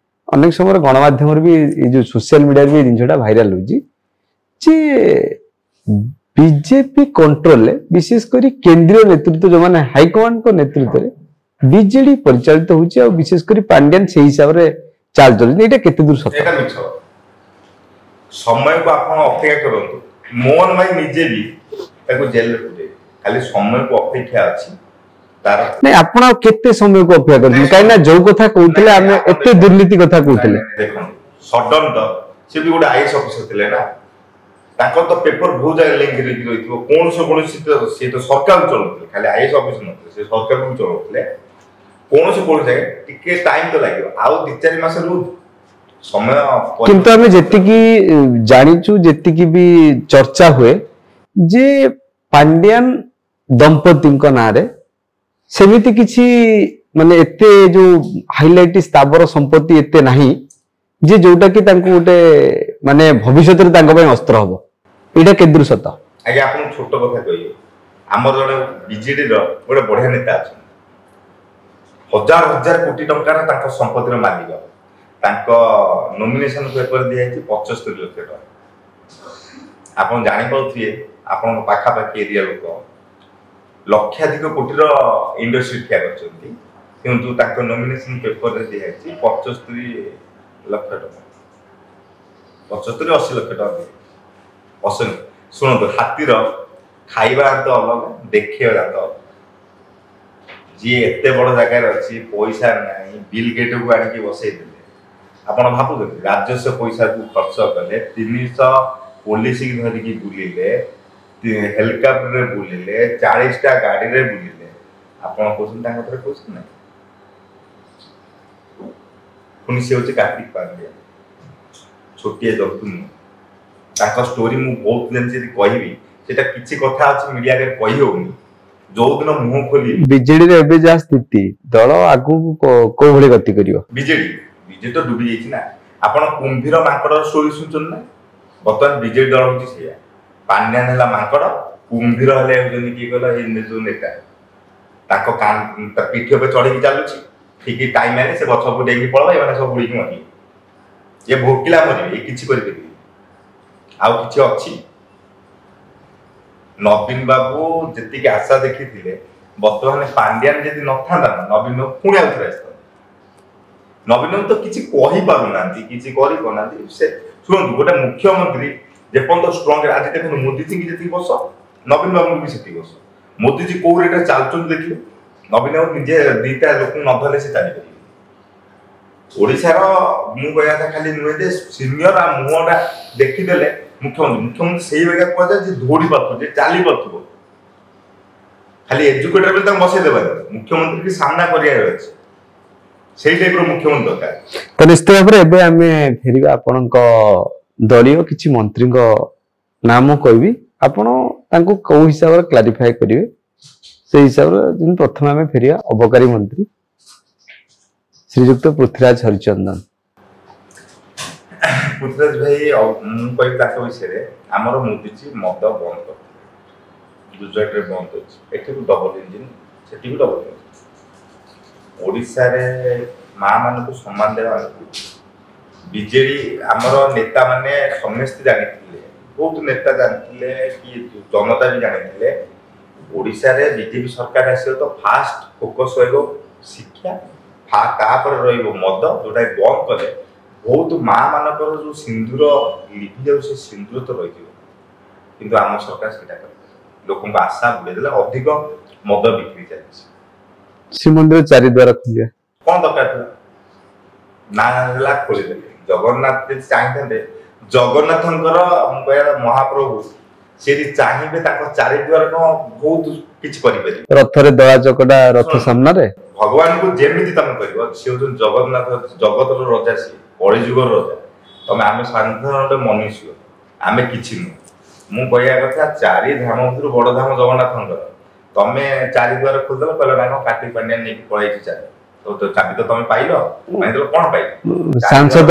Speaker 1: ଅନେକ ସମୟରେ ଗଣମାଧ୍ୟମରେ ବି ଏଇ ଯୋଉ ସୋସିଆଲ ମିଡିଆରେ ବି ଏଇ ଜିନିଷଟା ଭାଇରାଲ ହଉଛି ଯେ ବିଜେପି କଣ୍ଟ୍ରୋଲରେ ବିଶେଷ କରି କେନ୍ଦ୍ରୀୟ ନେତୃତ୍ୱ ଯୋଉମାନେ ହାଇକମାଣ୍ଡଙ୍କ ନେତୃତ୍ୱରେ ବିଜେଡି ପରିଚାଳିତ ହଉଛି ଆଉ ବିଶେଷ କରି ପାଣ୍ଡିଆନ ସେଇ ହିସାବରେ ଚାଲ ଚଲୁଛନ୍ତି ଏଇଟା କେତେ ଦୂର ସତ?
Speaker 2: ଏଇଟା ମିଛ ସମୟକୁ ଆପଣ ଅପେକ୍ଷା କରନ୍ତୁ ମୋହନ ଭାଇ ନିଜେ ବି ତାକୁ ଜେଲରେ ପୁରେଇବେ ଖାଲି ସମୟକୁ ଅପେକ୍ଷା ଅଛି ତାର
Speaker 1: ନାଇଁ ଆପଣ ଆଉ କେତେ ସମୟକୁ ଅପେକ୍ଷା କରୁଛନ୍ତି କାହିଁକି ନା ଯୋଉ କଥା କହୁଥିଲେ ଆମେ ଏତେ ଦୁର୍ନୀତି କଥା କହୁଥିଲେ
Speaker 2: ଦେଖନ୍ତୁ ସଡନ ତ ସେ ବି ଗୋଟେ ଆଇଏଏସ୍ ଅଫିସର ଥିଲେ ନା ତାଙ୍କର ତ ପେପର ବହୁତ ଜାଗାରେ ଲିଙ୍କ ହେଇକି ରହିଥିବ କୌଣସି ସିଏ ତ ସରକାର ଚଳଉଥିଲେ ଖାଲି ଆଇଏଏସ୍ ଅଫିସର ନଥିଲେ ସେ ସରକାରକୁ ଚଳଉଥିଲେ କୌଣସି ଜାଗାରେ ଟିକେ ଟାଇମ ତ ଲାଗିବ ଆଉ 2-4 ମାସ ସମୟ
Speaker 1: କିନ୍ତୁ ଆମେ ଯେତିକି ଜାଣିଛୁ ଯେତିକି ବି ଚର୍ଚ୍ଚା ହୁଏ ଯେ ପାଣ୍ଡିଆନ ଦମ୍ପତିଙ୍କ ନାଁରେ ସେମିତି କିଛି ମାନେ ଏତେ ଯୋଉ ହାଇଲାଇଟ ସ୍ଥାବର ସମ୍ପତ୍ତି ଏତେ ନାହିଁ ଯେ ଯୋଉଟା କି ତାଙ୍କୁ ଗୋଟେ ମାନେ ଭବିଷ୍ୟତରେ ତାଙ୍କ ପାଇଁ ଅସ୍ତ୍ର ହବ ଏଇଟା କେତେ ଦୂର ସତ?
Speaker 2: ଆଜ୍ଞା ଆପଣଙ୍କୁ ଛୋଟ କଥା କହିବେ ଆମର ଜଣେ ବିଜେଡିର ଗୋଟେ ବଢିଆ ନେତା ଅଛନ୍ତି 1000 କୋଟି ଟଙ୍କାର ତାଙ୍କ ସମ୍ପତ୍ତିର ମାଲିକ ତାଙ୍କ ନୋମିନେସନ ପେପର ଦିଆଯାଇଛି 75 ଲକ୍ଷ ଟଙ୍କା ଆପଣ ଜାଣିପାରୁଥିବେ ଆପଣଙ୍କ ପାଖାପାଖି ଏରିଆ ଲୋକ ଲକ୍ଷାଧିକ କୋଟିର ଇଣ୍ଡଷ୍ଟ୍ରି ଠିଆ କରିଛନ୍ତି କିନ୍ତୁ ତାଙ୍କ ନୋମିନେସନ ପେପରରେ ଦିଆଯାଇଛି 75 ଲକ୍ଷ ଟଙ୍କା 75-80 ଲକ୍ଷ ଟଙ୍କା ଶୁଣନ୍ତୁ ହାତୀର ଖାଇବା ଦାନ୍ତ ଅଲଗା ଦେଖେଇବା ଦାନ୍ତ ଅଲଗା। ଯିଏ ଏତେ ବଡ ଜାଗାରେ ଅଛି ପଇସା ନାହିଁ ବିଲ୍ ଗେଟକୁ ଆଣିକି ବସେଇଦେଲେ ଆପଣ ଭାବୁଛନ୍ତି ରାଜସ୍ୱ ପଇସାକୁ ଖର୍ଚ୍ଚ କଲେ 300 ପୋଲିସ ଧରିକି ବୁଲିଲେ ହେଲିକପ୍ଟରରେ ବୁଲିଲେ 40ଟା ଗାଡିରେ ବୁଲିଲେ ଆପଣ କହୁଛନ୍ତି ତାଙ୍କ ଥରେ କହୁଛନ୍ତି ନା ପୁଣି ସେ ହଉଛି କାର୍ତ୍ତିକ ପାଣ୍ଡିଆ ଛୋଟିଆ ଜନ୍ତୁ ନୁହଁ ତାଙ୍କ ଷ୍ଟୋରି ମୁଁ ବହୁତ ଜାଣିଛି ଯଦି କହିବି ସେଟା କିଛି କଥା ଅଛି ମିଡିଆରେ କହି ହଉନି ଯୋଉଦିନ ମୁହଁ ଖୋଲି
Speaker 1: ବିଜେଡିର ଏବେ ଯାହା ସ୍ଥିତି ଦଳ ଆଗକୁ କୋଉ ଭଳି ଗତି କରିବ
Speaker 2: ବିଜେଡି ତ ଡୁବି ଯାଇଛି ନା ଆପଣ କୁମ୍ଭୀର ମାଙ୍କଡର ଷ୍ଟୋରି ଶୁଣୁଛନ୍ତି ନା ବର୍ତ୍ତମାନ ବିଜେଡି ଦଳ ହଉଛି ସେଇଆ ପାଣ୍ଡିଆନ ହେଲା ମାଙ୍କଡ କୁମ୍ଭୀର ହେଲେ ହେଉଛନ୍ତି କିଏ କହିଲ ଏଇ ଯୋଉ ନେତା ତାଙ୍କ ପିଠି ଉପରେ ଚଢିକି ଚାଲୁଛି ଠିକ ଟାଇମ ହେଲେ ସେ ଗଛ ଉପରୁ ଡେଇଁକି ପଳେଇବା ଏମାନେ ସବୁ ବୁଡିକି ମରିବେ ଇଏ ଭୋକିଲା ମରିବେ ଏ କିଛି କରିପାରିବେ ଆଉ କିଛି ଅଛି ନବୀନ ବାବୁ ଯେତିକି ଆଶା ଦେଖିଥିଲେ ବର୍ତ୍ତମାନ ପାଣ୍ଡିଆନ ଯଦି ନଥାନ୍ତା ନବୀନ ବାବୁ ପୁଣି ଆଉ ଥରେ ଆସିଥାନ୍ତା ନବୀନ ବାବୁ ତ କିଛି କହିପାରୁନାହାନ୍ତି କିଛି କରିପାରୁନାହାନ୍ତି ସେ ଶୁଣନ୍ତୁ ଗୋଟେ ମୁଖ୍ୟମନ୍ତ୍ରୀ ଯେପର୍ଯ୍ୟନ୍ତ ଷ୍ଟ୍ରଙ୍ଗ ଆଜି ଦେଖନ୍ତୁ ମୋଦିଜୀ ଯେତିକି ବର୍ଷ ନବୀନ ବାବୁଙ୍କୁ ବି ସେତିକି ବର୍ଷ ମୋଦିଜୀ କୋଉ ରେଟ୍ରେ ଚାଲୁଛନ୍ତି ଦେଖିଲେ ନବୀନ ବାବୁ ନିଜେ ଦିଟା ଲୋକଙ୍କୁ ନ ଧରିଲେ ସେ ଚାଲିପାରିବେ ଓଡ଼ିଶାର ମୁଁ କହିବା କଥା ଖାଲି ନୁହେଁ ଯେ ସିନିୟର ଆଉ ମୁହଁଟା ଦେଖିଦେଲେ ମୁଖ୍ୟମନ୍ତ୍ରୀ ସେଇ ବାଗିଆ କୁହାଯାଏ ଯେ ଦୌଡ଼ି ପାରୁଥିବ ଯେ ଚାଲି ପାରୁଥିବ ଖାଲି ଏଜୁକେଟର ବୋଲି ତାଙ୍କୁ ବସେଇ ଦେବାନି ମୁଖ୍ୟମନ୍ତ୍ରୀ ସାମ୍ନା କରିବାର ଅଛି ସେଇ ଟାଇପର ମୁଖ୍ୟମନ୍ତ୍ରୀ ଦରକାର
Speaker 1: ତ ନିଶ୍ଚିତ ଭାବରେ ଏବେ ଆମେ ଫେରିବା ଆପଣଙ୍କ ଦଳୀୟ କିଛି ମନ୍ତ୍ରୀଙ୍କ ନାମ କହିବି ଆପଣ ତାଙ୍କୁ କୋଉ ହିସାବରେ କ୍ଲାରିଫାଏ କରିବେ ସେଇ ହିସାବରେ ପ୍ରଥମେ ଆମେ ଫେରିବା ଅବକାରୀ ମନ୍ତ୍ରୀ ଶ୍ରୀଯୁକ୍ତ ପୃଥ୍ୱୀରାଜ ହରିଚନ୍ଦନ
Speaker 2: ପୃଥ୍ୱୀରାଜ ଭାଇ ମୁଁ କହିବି ତାଙ୍କ ବିଷୟରେ ଆମର ମୋଦିଜୀ ମଦ ବନ୍ଦ କରିଥିଲେ ଗୁଜରାଟରେ ବନ୍ଦ ଅଛି ଏଠି ବି ଡବଲ ଇଞ୍ଜିନ୍ ସେଠି ବି ଡବଲ ଇଞ୍ଜିନ୍ ଓଡ଼ିଶାରେ ମା ମାନଙ୍କୁ ସମ୍ମାନ ଦେବା ବିଜେଡି ଆମର ନେତା ମାନେ ସମସ୍ତେ ଜାଣିଥିଲେ ବହୁତ ନେତା ଜାଣିଥିଲେ କି ଜନତା ବି ଜାଣିଥିଲେ ଓଡ଼ିଶାରେ ବିଜେପି ସରକାର ଆସିବ ତ ଫାଷ୍ଟ ଫୋକସ୍ ରହିବ ଶିକ୍ଷା ତାପରେ ରହିବ ମଦ ଯୋଉଟା ବନ୍ଦ କଲେ ବହୁତ ମା ମାନଙ୍କର ଯୋଉ ସିନ୍ଦୁର ଲିଭି ଯାଉ ସେ ସିନ୍ଦୁର ତ ରହିଯିବ କିନ୍ତୁ ଆମ ସରକାର ସେଇଟା କଲେ ଲୋକଙ୍କ ଆଶା ବୁଲେଇଦେଲେ ଅଧିକ ମଦ ବିକ୍ରି ଚାଲିଛି
Speaker 1: ଶ୍ରୀମନ୍ଦିର ଚାରିଦ୍ୱାର ଖୋଲିବା
Speaker 2: କଣ ଦରକାର ଥିଲା ନା ହେଲା ଖୋଲିଦେଲେ ଜଗନ୍ନାଥ ଯଦି ଚାହିଁଥାନ୍ତେ ଜଗନ୍ନାଥଙ୍କର ମୁଁ କହିବା ମହାପ୍ରଭୁ ସେ ଯଦି ଚାହିଁବେ ତାଙ୍କ ଚାରିଦ୍ୱାର କଣ ବହୁତ କିଛି କରିପାରିବେ
Speaker 1: ରଥରେ ଦଳା ଚକଟା ରଥ ସାମ୍ନାରେ
Speaker 2: ଭଗବାନଙ୍କୁ ଯେମିତି ତମେ କରିବ ସେ ହଉଛନ୍ତି ଜଗନ୍ନାଥ ଜଗତର ରଜା ସିଏ କଳିଯୁଗର ରଜା ତମେ ଆମେ ସାଧାରଣ ମନୁଷ୍ୟ ଆମେ କିଛି ନୁହଁ ମୁଁ କହିବା କଥା ଚାରି ଧାମ ଭିତରୁ ବଡ ଧାମ ଜଗନ୍ନାଥଙ୍କର ତମେ ଚାରିଦ୍ୱାର ଖୋଲିଦେଲ କହିଲ ନା କଣ କାର୍ତ୍ତିକ ପାଣ୍ଡିଆନ ନେଇକି ପଳେଇଛି ଚାରି ଚାବି ତ ତମେ ପାଇଲ କଣ ପାଇଲ
Speaker 1: ସାଂସଦ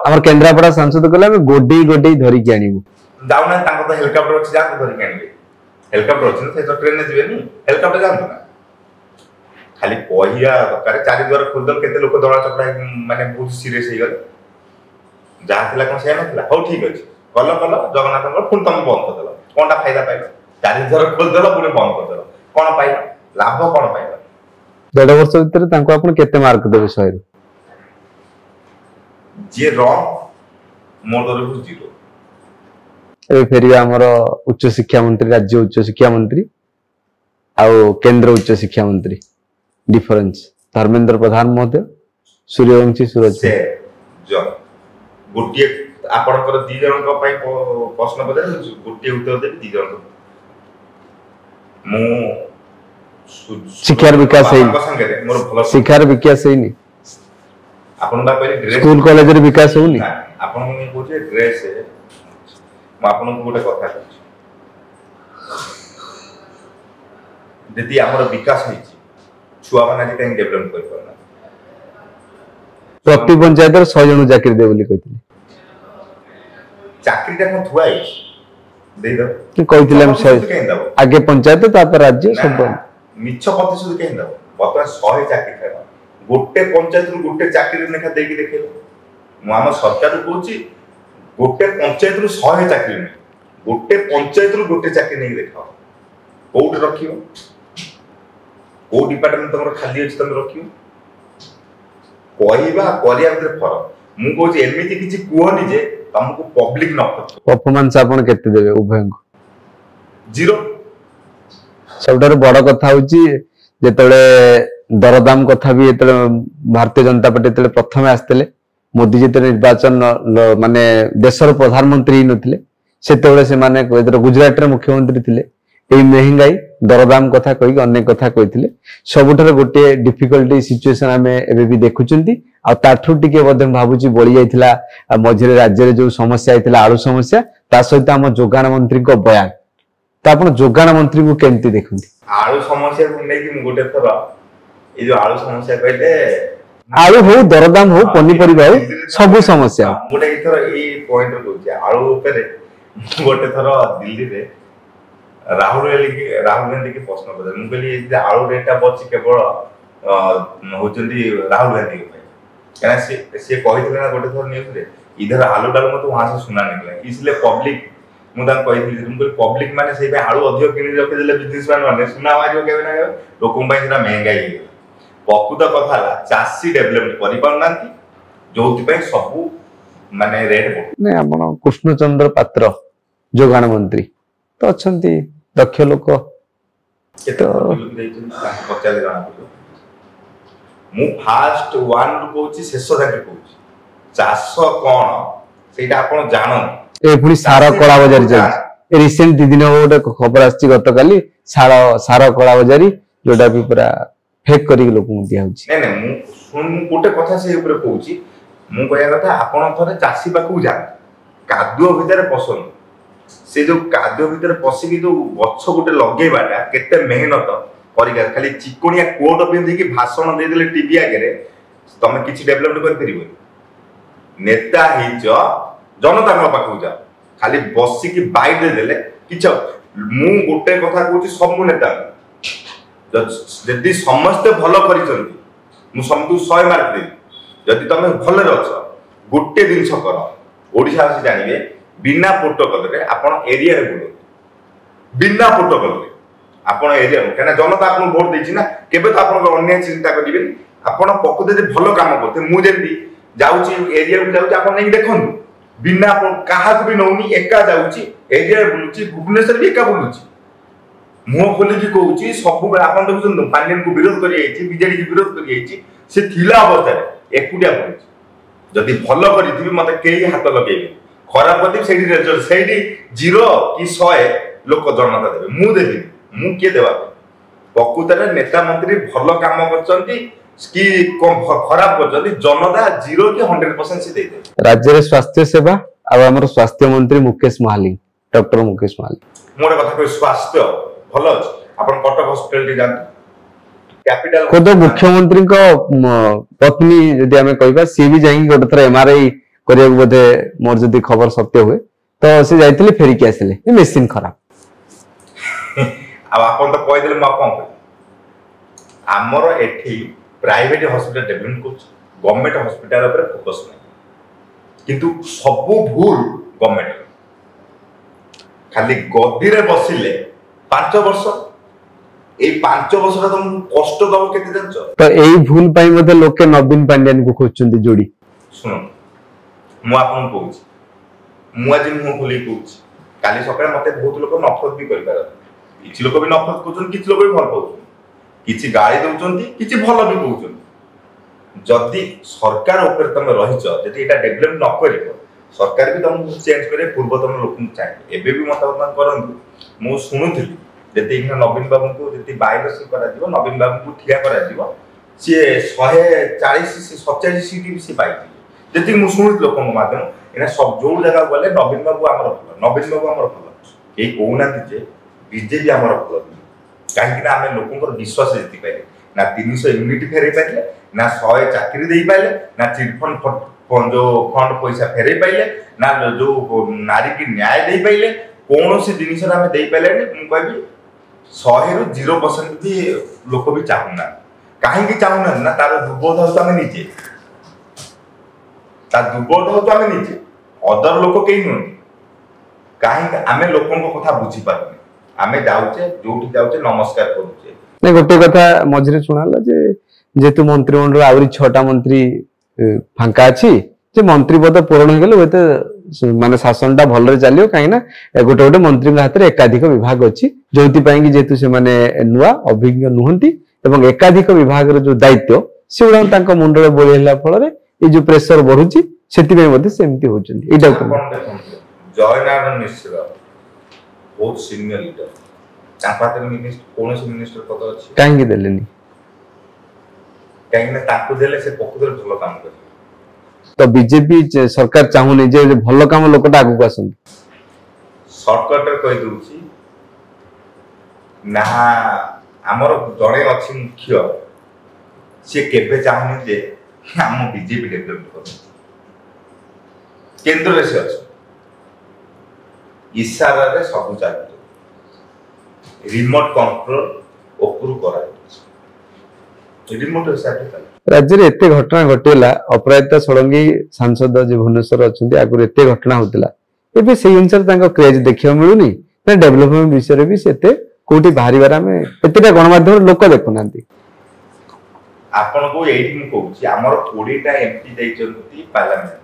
Speaker 1: ଆମର କେନ୍ଦ୍ରାପଡା ସାଂସଦ କହିଲେ ଆମେ ଗୋଡେଇ ଗୋଡେଇ ଧରିକି ଆଣିବୁ
Speaker 2: ଯାଉନାହାନ୍ତି ତାଙ୍କର ତ ହେଲିକପ୍ଟର ଅଛି ଯାଆନ୍ତୁ ଧରିକି ଆଣିବେ ହେଲିକପ୍ଟର ଅଛି ନା ସେ ତ ଟ୍ରେନରେ ଯିବେନି ହେଲିକପ୍ଟର ଯାଆନ୍ତୁ ନା ଖାଲି କହିବା ଦରକାର ଚାରିଦ୍ୱାର ଖୋଲିଦେଲ କେତେ ଲୋକ ଦଳା ଚକଡ଼ା ମାନେ ବହୁତ ସିରିୟସ୍ ହେଇଗଲେ ଯାହା ଥିଲା କଣ ସେଇଆ ନଥିଲା ହଉ ଠିକ ଅଛି କଲ ଜଗନ୍ନାଥଙ୍କର ପୁଣି ତମେ ବନ୍ଦ କରିଦେଲ କଣଟା ଫାଇଦା ପାଇଲ ଚାରିଦ୍ୱାର ଖୋଲିଦେଲ ପୁଣି ବନ୍ଦ କରିଦେଲ କଣ ପାଇଲ ଲାଭ କଣ ପାଇଲ
Speaker 1: 1.5 ବର୍ଷ ଭିତରେ ତାଙ୍କୁ ଆପଣ କେତେ ମାର୍କ ଦେବେ 100 ରୁ
Speaker 2: ଯିଏ ରଙ୍ଗ ମୋ ତରଫରୁ 0
Speaker 1: ଏବେ ଫେରିବା ଆମର ଉଚ୍ଚ ଶିକ୍ଷା ମନ୍ତ୍ରୀ ରାଜ୍ୟ ଉଚ୍ଚ ଶିକ୍ଷା ମନ୍ତ୍ରୀ ଆଉ କେନ୍ଦ୍ର ଉଚ୍ଚ ଶିକ୍ଷା ମନ୍ତ୍ରୀ डिफरेंस धर्मेंद्र प्रधान महोदय सूर्यवंशी सूरज
Speaker 2: गोटे आपणकर दी जन प्रश्न पचार गोटे उत्तर देवी दी जन
Speaker 1: शिक्षार विकास शिक्षार विकास स्कूल कॉलेज रे विकास होनी
Speaker 2: आपन कोचे ड्रेस म आपन को गोटे कथा यदि हमर विकास होई छुआ माने जे कहीं डेवलप कर पाना
Speaker 1: प्रति पंचायत 100 जन चाकरी दे बोली कहितले
Speaker 2: चाकरीटा को थुआई देई दो
Speaker 1: कि कहितले हम 100 आगे पंचायत तापर राज्य सब
Speaker 2: मिछ प्रतिशत कहीं दो बता 100 चाकरी खाना गोटे पंचायत रु गोटे चाकरी लेखा देकी देखेलो मु हम सरकार कहूची गोटे पंचायत रु 100 चाकरी नहीं गोटे पंचायत रु गोटे चाकरी नहीं देखाओ कोउट रखियो को डिपार्टमेंट तमर खाली अछि तम रखियो कहबा करिया भीतर फरक मु कहूची एमिति किछि कुहनी जे तुमको पब्लिक न
Speaker 1: परफॉर्मेंस आपण केते देबे उभय को
Speaker 2: जीरो
Speaker 1: सबुठाରୁ ବଡ କଥା ହଉଛି ଯେତେବେଳେ ଦରଦାମ କଥା ବି ଯେତେବେଳେ ଭାରତୀୟ ଜନତା ପାର୍ଟି ଯେତେବେଳେ ପ୍ରଥମେ ଆସିଥିଲେ ମୋଦି ଯେତେବେଳେ ନିର୍ବାଚନ ମାନେ ଦେଶର ପ୍ରଧାନମନ୍ତ୍ରୀ ହେଇନଥିଲେ ସେତେବେଳେ ସେମାନେ ଗୁଜରାଟରେ ମୁଖ୍ୟମନ୍ତ୍ରୀ ଥିଲେ ଏଇ ମେହଙ୍ଗାଇ ଦରଦାମ କଥା କହିକି ଅନେକ କଥା କହିଥିଲେ ସବୁଠାରୁ ଗୋଟିଏ ଡିଫିକଲ୍ଟି ସିଚୁଏସନ ଆମେ ଏବେ ବି ଦେଖୁଛନ୍ତି ଆଉ ତାଠୁ ଟିକେ ମଧ୍ୟ ଭାବୁଛି ବଳି ଯାଇଥିଲା ମଝିରେ ରାଜ୍ୟରେ ଯୋଉ ସମସ୍ୟା ହେଇଥିଲା ଆଳୁ ସମସ୍ୟା ତା ସହିତ ଆମ ଯୋଗାଣ ମନ୍ତ୍ରୀଙ୍କ ବୟାନ ତ ଆପଣ ଯୋଗାଣ ମନ୍ତ୍ରୀଙ୍କୁ କେମିତି ଦେଖନ୍ତି
Speaker 2: आलू समस्या को नहीं कि गोटे थर ये जो आलू समस्या कहले
Speaker 1: आलू हो दरदाम हो पनीपरिबा हो सब समस्या
Speaker 2: गोटे थर ए पॉइंट कहूची आलू ऊपर गोटे थर दिल्ली रे राहुल गांधी की प्रश्न पड़े मु कहली जे आलू रेटा बची केवल होचंदी राहुल गांधी के कहना से कहिथिले ना गोटे थर न्यूज रे इधर आलू डाल मत वहां से सुना निकला इसलिए पब्लिक मुदा कहिथिली तुमको पब्लिक माने सेबे आलू अधिक किनि रखि देले बिजनेसमैन माने सुना मारियो केबे ना लोकम पई सेरा महंगाई हे पकुत कथा ला चासी डेवलपमेंट करि पाउनांती जोथि पई सब माने रेट
Speaker 1: ने आपण कृष्णचंद्र पात्र जोगाण मंत्री तो अछंती दक्ष लोक
Speaker 2: केतो पचाले जाना मु फास्ट वन कहूची शेष जाके कहूची चाष कोन सेटा आपण जानन
Speaker 1: ए पुनी सारा कला बजारी चल रिसेंट दी दिन गोटे खबर आछि गतकाली सारा कला बजारी जोटा भी पूरा फेक करी लोक दिया होछि
Speaker 2: नै नै मु सुन गोटे कथा से ऊपर कहूची मु कहया कथा आपण थरे चासी बाकू जा कादुओ भीतर पसंद से जो कादुओ भीतर पसिकी जो गछ गोटे लगेबाटा केते मेहनत करिका खाली चिकोनिया कोट पिंधि की भाषण दे देले टीवी आगे रे तमे किछि डेवलपमेंट कर परिबो नेता हिज जनता को पाखु जा खाली बसी की बाइट दे देले किछ मु गोटे कथा कहूची सब नेता जदि समस्त भलो करिसंती मु समतु 100 मार्क दे जदि तमे भले रछ गोटे दिन कर ओडिसा से जानिबे बिना प्रोटोकॉल रे आपण एरिया रे बोलो बिना प्रोटोकॉल रे आपण एरिया केना जनता आपण वोट देछि ना केबे तो आपण अन्य चिंता करिबे आपण पकु दे भलो काम करते मु जेंती जाउची एरिया रे जाउची आपण नै देखन बिना कहा भी नौनी एका जाउची एरिया बुलुची भुवनेश्वर भी एका बुलुची मुह खोली की कहूची सब बेला आपण देखुछन पांडेन को विरोध करि आइछि बीजेडी की विरोध करि आइछि से थिला अवस्था रे एकुटिया बुलुची जदि भलो करिथिबी मते केही हाथ लगेबे खराब करथिबी सेडी रिजल्ट सेडी 0 कि 100 लोक जनता देबे मु देबी मु के देबा प्रकृतरे नेता मंत्री भलो काम करचंती कि खराब करचंती जनता 0 कि 100% से दे दे
Speaker 1: राज्य रे स्वास्थ्य सेवा आ हमर स्वास्थ्य मंत्री मुकेश महाली डॉक्टर मुकेश महाली
Speaker 2: मोर कथा को स्वास्थ्य भलो अछि आपण कटक हॉस्पिटल रे जान कैपिटल
Speaker 1: खुद मुख्यमंत्री को पत्नी यदि हमें कहबा सी भी जाई गोटे थर एमआरआई करिया बोधे मोर जदी खबर सत्य हुए तो से जाइतले फेरी के आसिले ए मशीन खराब
Speaker 2: अब आपण तो कहि देले म कोन हमर एठी प्राइवेट हॉस्पिटल डेवलपमेंट को गवर्नमेंट हॉस्पिटल ऊपर फोकस नै किंतु सब भूल गवर्नमेंट खाली गद्दी रे बसिले 5 वर्ष ए 5 वर्ष रा तुम कष्ट दब केते जानछ
Speaker 1: तो एई भूल पाई मध्ये लोके नवीन पांड्यान को खोजचंदी जोड़ी
Speaker 2: सुनो मु आपन कहूची मु आज मु खोली कहूची काली सकाळे मते बहुत लोक नफरत भी करि पार किछि लोक भी नफरत करछन किछि लोक भी भल पाउछन किछि गाली दउछन्ती किछि भल भी कहउछन जदि सरकार ऊपर तमे रहिछ जदि एटा डेवलप न करिवो सरकार भी तुमको चेंज करे पूर्वतन लोक चाहिए एबे भी मतदान करंतु मु सुनुथिली जति इना नवीन बाबू को जति बाइलेक्शन करा दिबो नवीन बाबू को ठिया करा दिबो से 140 से 87 सीट भी से पाई जति मु सुनुथ लोक माध्यम एना सब जो जगह गले नवीन बाबू हमर नवीन बाबू हमर भल ए कोना जे बीजेपी हमर भल काहे कि आमे लोकंकर विश्वास जति पाइले ना 300 यूनिट फेरै पाइले ना 100 चाकरी देई पाइले ना चिटफंड जो फंड पैसा फेरै पाइले ना जो नारी की न्याय देई पाइले कौन सी जिनिस आमे देई पाइले मु कहबी 100 रु 0% भी लोक भी चाहुना काहे कि चाहुना ना तार दुर्बोध हो तमे नीचे ता दुर्बोध हो तमे नीचे अदर लोक केही नुनी काहे आमे लोकन को कथा बुझी पाबे आमे जाउचे जोठी जाउचे नमस्कार करूचे
Speaker 1: नै गोटे कथा मझरे सुनाला जे जेतु मंत्रिमंडल आवरी 6टा मंत्री फांका अछि जे मंत्री पद पूर्ण हो गेले होते माने शासनटा भलरे चलियो काहे ना गोटे गोटे मंत्री हाथ में एकाधिक विभाग अच्छी जो जेहेतु से माने नुआ अभिज्ञ नुहंती एवं एकाधिक विभाग जो दायित्व से गुड़ा मुंडे बोलेला फल ये जो प्रेशर बढ़ुची से
Speaker 2: जयनारायण मिश्र बहुत सीनियर लीडर कौन मिनिस्टर पद अच्छी
Speaker 1: कहीं देलेनी
Speaker 2: कहीं ताकू देले से प्रकृत भल काम कर
Speaker 1: तो बीजेपी सरकार चाहूनी जे भल काम लोकटा आगु आसंत
Speaker 2: शॉर्टकट कहि दूची ना हमर जड़े अच्छी मुख्य से केबे चाहूनी जे हम बीजेपी डेवलप कर केंद्र रे से अछि इशारा रे सब चलते रिमोट कंट्रोल ओपुरु करा रिमोट हिसाब
Speaker 1: राज्य में एते घटना घटेला अपराजिता षडंगी सांसद जो भुवनेश्वर अच्छा आगुरी एते घटना होता एवं से अनुसार क्रेज देखा मिलूनी ना डेभलपमेंट विषय भी से कौटी बाहर आम एतटा गणमाध्यम लोक देखुना
Speaker 2: आपण को एठी मु कहूची हमर 20टा एमपी दैचंती पार्लियामेंट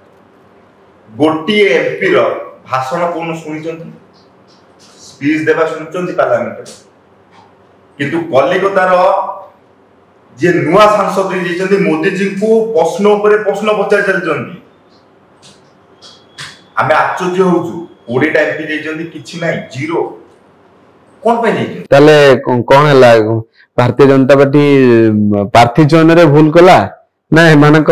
Speaker 2: गोटी एमपी रो भाषण कोन सुनिचंती स्पीच देबा सुनिचंती पार्लियामेंट किंतु कलिकता रो जे नुआ सांसद दैचंती मोदी जी को प्रश्न ऊपर प्रश्न पचार चलचंती हमें आश्चर्य होउछु 20टा एमपी दैचंती किछि नाही जीरो कोन पे दैचंती
Speaker 1: ताले कोन हला भारतीय जनता पार्टी प्रार्थी चयन रे भूल कला ना एमानक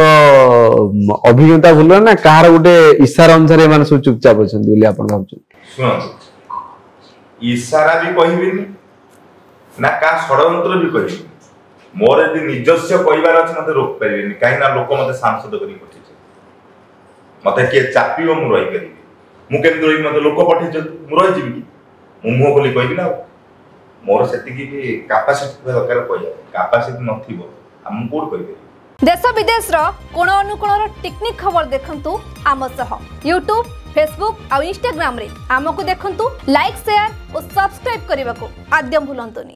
Speaker 1: अभिज्ञता भूल ना कहार गोटे इशारा अनुसार एमान सब चुपचाप अछंती बोली आपण भाबछन
Speaker 2: सुन इशारा भी कहिबिनी ना का षडयंत्र भी कहिबिनी मोर यदि निजस्व कहबार अछि मते रोक परिबेनी काहे ना लोक मते सांसद करी पठिছে मते के चापियो मु रहि करी मु केम रहि मते लोक पठिছে मु रहि जिबी मु मुह बोली कहबी ना मोर सेति की भी कैपेसिटी दरकार कहया कैपेसिटी नथिबो हम कोड कहबे
Speaker 3: देश विदेश रो कोण अनुकोण रो टेक्निक खबर देखंतु आम सह YouTube Facebook और Instagram रे आमको देखंतु लाइक शेयर और सब्सक्राइब करने को आद्यम भूलंतुनी।